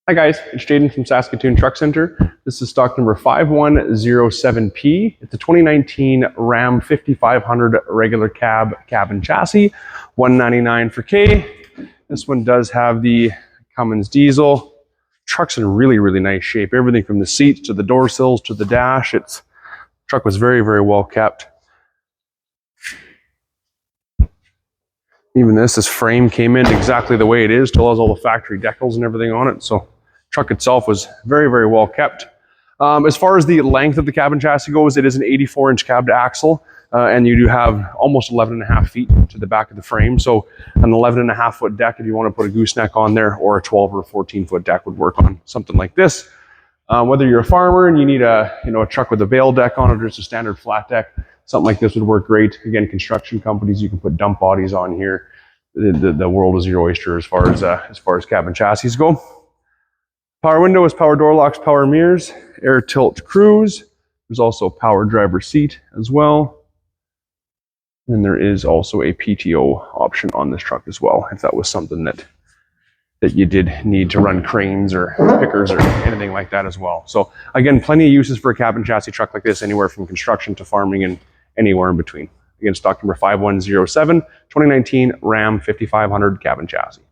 Hi guys, it's Jaden from Saskatoon Truck Center. This is stock number 5107P. It's a 2019 Ram 5500 regular cab and chassis, $199 for K. This one does have the Cummins diesel. Truck's in really nice shape. Everything from the seats to the door sills to the dash. Truck was very well kept. Even this frame came in exactly the way it is. Still has all the factory decals and everything on it. So truck itself was very well kept. As far as the length of the cab and chassis goes, it is an 84-inch cab to axle, and you do have almost 11.5 feet to the back of the frame. So an 11.5 foot deck, if you want to put a gooseneck on there, or a 12 or 14 foot deck would work on something like this. Whether you're a farmer and you need a truck with a bale deck on it, or just a standard flat deck, something like this would work great. Again, construction companies, you can put dump bodies on here. The world is your oyster as far as cab and chassis go. Power windows, power door locks, power mirrors, air tilt cruise. There's also a power driver seat as well. And there is also a PTO option on this truck as well, if that was something that you did need to run cranes or pickers or anything like that as well. So again, plenty of uses for a cab and chassis truck like this, anywhere from construction to farming and anywhere in between. Again, stock number 5107, 2019 Ram 5500 cab and chassis.